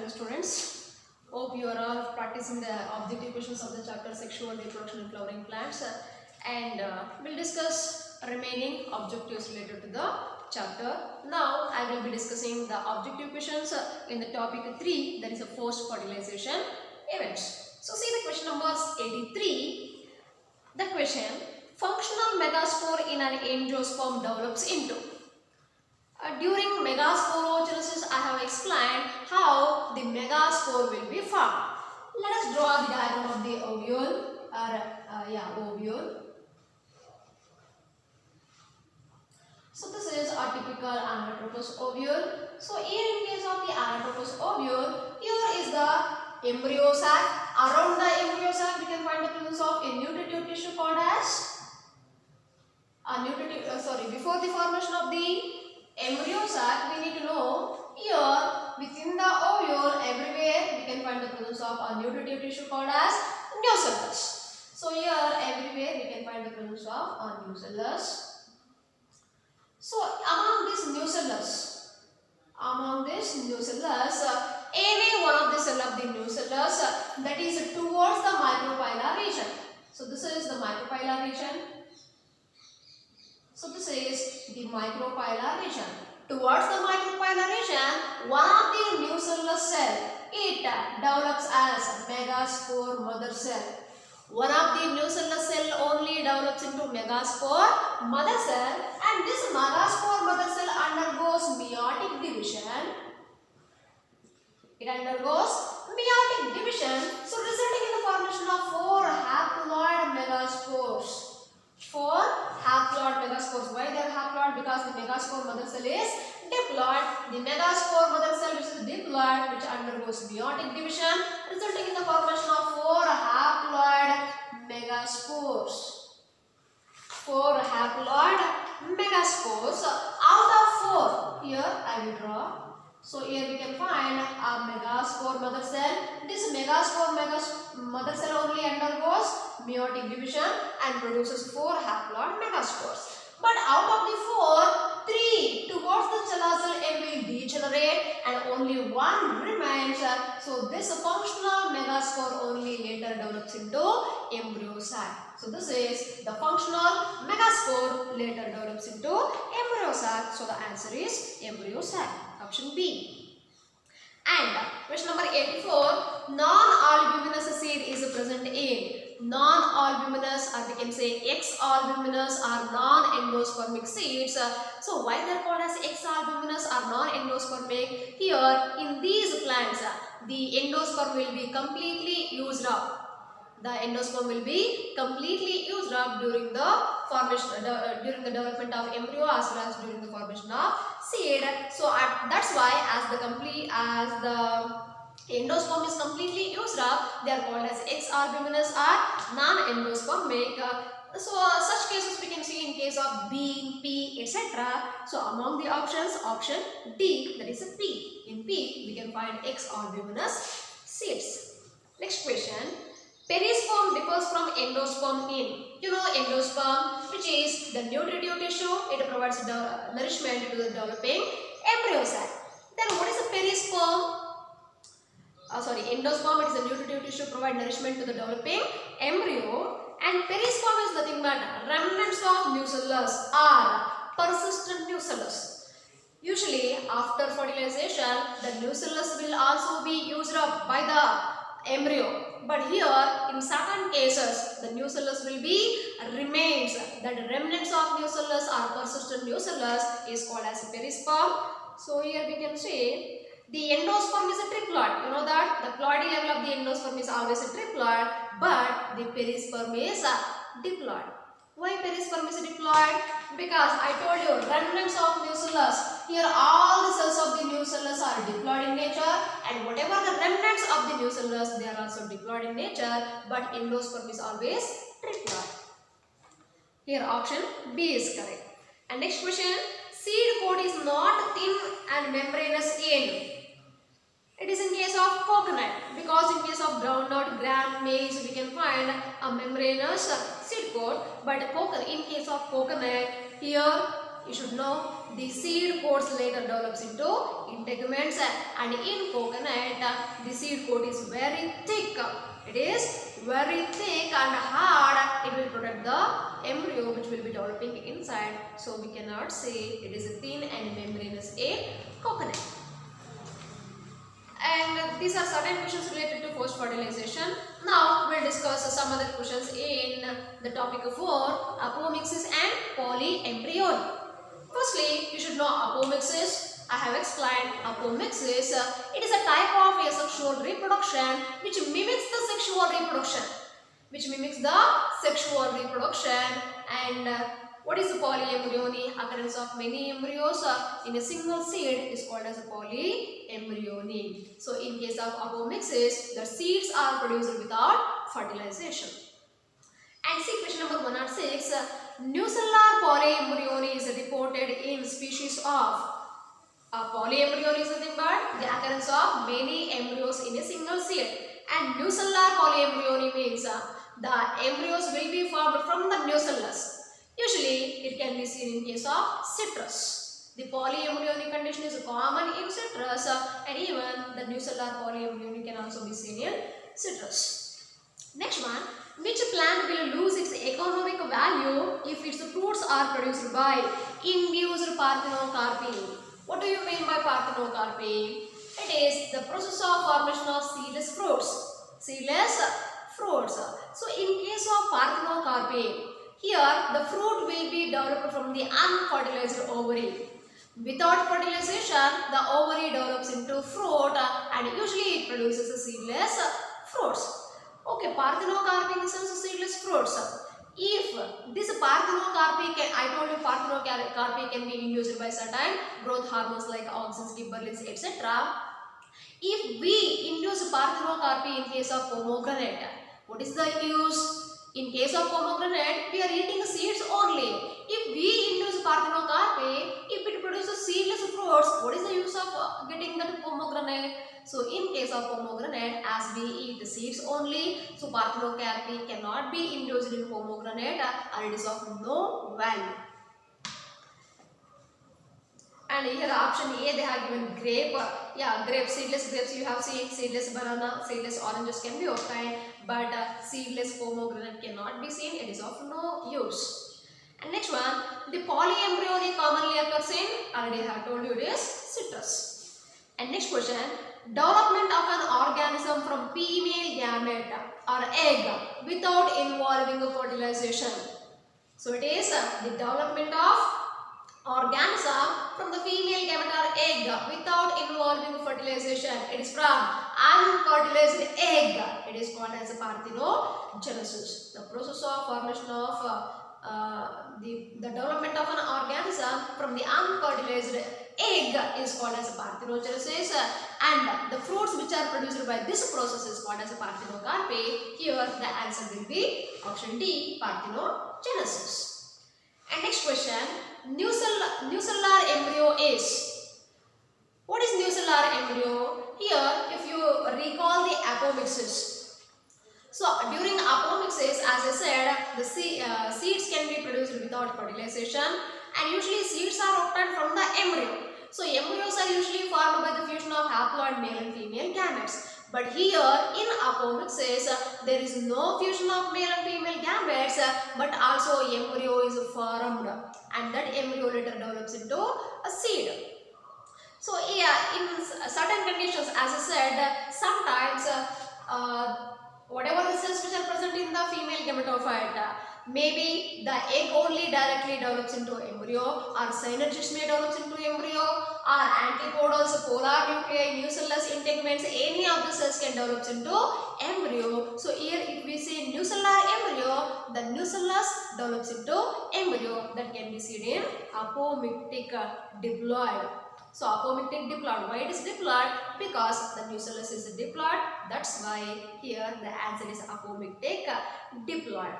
Hello students, hope you are all practicing the objective questions of the chapter Sexual Reproduction in Flowering Plants and we'll discuss remaining objectives related to the chapter. Now I will be discussing the objective questions in the topic 3, that is a forced fertilization events. So see the question number 83. The question, functional megaspore in an angiosperm develops into. During megasporogenesis, I have explained how the megaspore will be formed. Let us draw the diagram of the ovule ovule. So this is a typical anatropous ovule. So here in case of the anatropous ovule, here is the embryo sac. Around the embryo sac, we can find the presence of a nutritive tissue called as before the formation of the embryo sac, we need to know here within the ovule everywhere we can find the presence of a nutritive tissue called as nucellus. So here everywhere we can find the presence of a nucellus. So among this nucellus, any one of the cell of the nucellus that is towards the micropylar region. So this is the micropylar region. So this is the micropylar region. Towards the micropylar region, one of the nucellus cell, it develops as megaspore mother cell. One of the nucellus cell only develops into megaspore mother cell, and this megaspore mother cell undergoes meiotic division. It undergoes meiotic division, so resulting in the formation of 4 haploid megaspores. 4 haploid megaspores. Why they are haploid? Because the megaspore mother cell is diploid. The megaspore mother cell which is diploid, which undergoes meiotic division, resulting in the formation of 4 haploid megaspores. 4 haploid megaspores. Out of 4, here I will draw. So here we can find a megaspore mother cell. This megaspore mother cell only undergoes meiotic division and produces 4 haploid megaspores. But out of the 4, 3 towards the callosal end will degenerate and only 1 remains. So this functional megaspore only later develops into embryo sac. So this is the functional megaspore later develops into embryo sac. So the answer is embryo sac. Option B. And question number 84. Non-albuminous seed is present in. Non-albuminous, or we can say X-albuminous or non-endospermic seeds. So why they are called as X-albuminous or non-endospermic? Here in these plants, the endosperm will be completely used up. The endosperm will be completely used up during the formation, during the development of embryo as well as during the formation of seed. So that's why as the endosperm is completely used up, they are called as X-albuminous or non-endospermic. So such cases we can see in case of B, P, etc. So among the options, option D, that is a P. In P we can find X-albuminous seeds. Next question. Perisperm differs from endosperm in. You know endosperm, which is the nutritive tissue. It provides the nourishment to the developing embryo sac. Then what is a perisperm? Endosperm, it is a nutritive tissue, provide nourishment to the developing embryo, and perisperm is nothing but remnants of nucellus or persistent nucellus. Usually after fertilization, the nucellus will also be used up by the embryo. But here in certain cases, the nucellus will be remains. That remnants of nucellus or persistent nucellus is called as a perisperm. So here we can say the endosperm is a triploid. You know that the ploidy level of the endosperm is always a triploid, but the perisperm is a diploid. Why perisperm is a diploid? Because I told you remnants of nucellus. Here all the cells of the nucellus are diploid in nature, and whatever the remnants of the nucellus, they are also diploid in nature, but endosperm is always triploid. Here option B is correct. And next question. Seed coat is not thin and membranous in. It is in case of coconut, because in case of groundnut, gram, maize, we can find a membranous seed coat. But in case of coconut, here you should know the seed coats later develops into integuments, and in coconut the seed coat is very thick. It is very thick and hard. It will protect the embryo which will be developing inside. So we cannot say it is thin and membranous in coconut. And these are certain questions related to post fertilization. Now we'll discuss some other questions in the topic 4, apomixis and polyembryony. Firstly, you should know apomixis. I have explained apomixis. It is a type of asexual reproduction which mimics the sexual reproduction. And what is the polyembryony? Occurrence of many embryos in a single seed is called as a polyembryony. So in case of apomixis, the seeds are produced without fertilization. And see question number 106. Nucellar polyembryony is reported in species of. Polyembryony is nothing but the occurrence of many embryos in a single seed. And nucellar polyembryony means the embryos will be formed from the nucellus. Usually, it can be seen in case of citrus. The polyembryonic condition is common in citrus, and even the nucellar polyembryony can also be seen in citrus. Next one, which plant will lose its economic value if its fruits are produced by induced parthenocarpy? What do you mean by parthenocarpy? It is the process of formation of seedless fruits. So, in case of parthenocarpy, here the fruit will be developed from the unfertilized ovary. Without fertilization, the ovary develops into fruit and usually it produces seedless fruits. Okay, parthenocarpy in the sense of seedless fruits. If this parthenocarpy I told you parthenocarpy can be induced by certain growth hormones like auxins, gibberellins, etc. If we induce parthenocarpy in case of pomegranate, what is the use? In case of pomegranate, we are eating the seeds only. If we induce parthenocarpy, if it produces seedless fruits, what is the use of getting that pomegranate? So, in case of pomegranate, as we eat the seeds only, so parthenocarpy cannot be induced in pomegranate and it is of no value. And here option A, they have given grape. Yeah, grape, seedless grapes you have seen, seedless banana, seedless oranges can be obtained, but seedless pomegranate cannot be seen. It is of no use. And next one, the polyembryony commonly occurs in, already I have told you it is citrus. And next question, development of an organism from female gamete or egg without involving fertilization. So it is the development of organism from the female gamete or egg without involving fertilization. It is from unfertilized egg. It is called as a parthenogenesis. The process of formation of the development of an organism from the unfertilized egg is called as a parthenogenesis, and the fruits which are produced by this process is called as a parthenocarpy. Here the answer will be option D, parthenogenesis. And next question, nucellar embryo is. What is nucellar embryo? Here, if you recall the apomixis. So, during apomixis, as I said, the seeds can be produced without fertilization, and usually seeds are obtained from the embryo. So, embryos are usually formed by the fusion of haploid male and female gametes. But here in apomixis, there is no fusion of male and female gametes, but also embryo is formed, and that embryo later develops into a seed. So yeah, in certain conditions, as I said, sometimes whatever the cells which are present in the female gametophyte, maybe the egg only directly develops into embryo, or synergism develops into embryo, or antipodals, polar nuclei, nucellus, integuments, any of the cells can develop into embryo. So here if we say nucellar embryo, the nucellus develops into embryo that can be seen in apomictic diploid. So apomictic diploid, why it is diploid? Because the nucellus is diploid, that's why here the answer is apomictic diploid.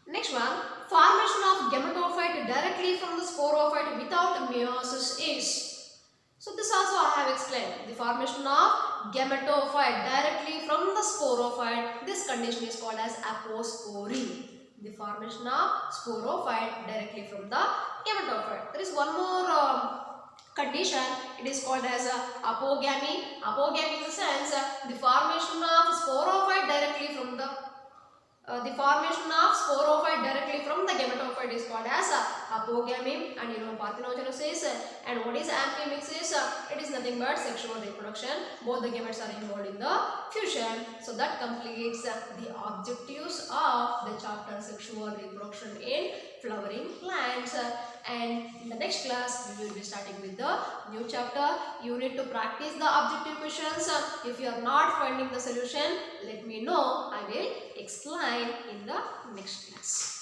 Next one, formation of gametophyte directly from the sporophyte without meiosis is. So this also I have explained. The formation of gametophyte directly from the sporophyte, this condition is called as apospory. The formation of sporophyte directly from the gametophyte. There is one more condition. It is called as apogamy. Apogamy in the sense the formation of sporophyte directly from the formation of sporophyte directly from the gametophyte is called as apogamy, and parthenogenesis. And what is amphimixis? It is nothing but sexual reproduction. Both the gametes are involved in the fusion. So that completes the objectives of the chapter sexual reproduction in flowering plants. And in the next class we will be starting with the new chapter. You need to practice the objective questions. If you are not finding the solution, let me know. I will explain in the next class.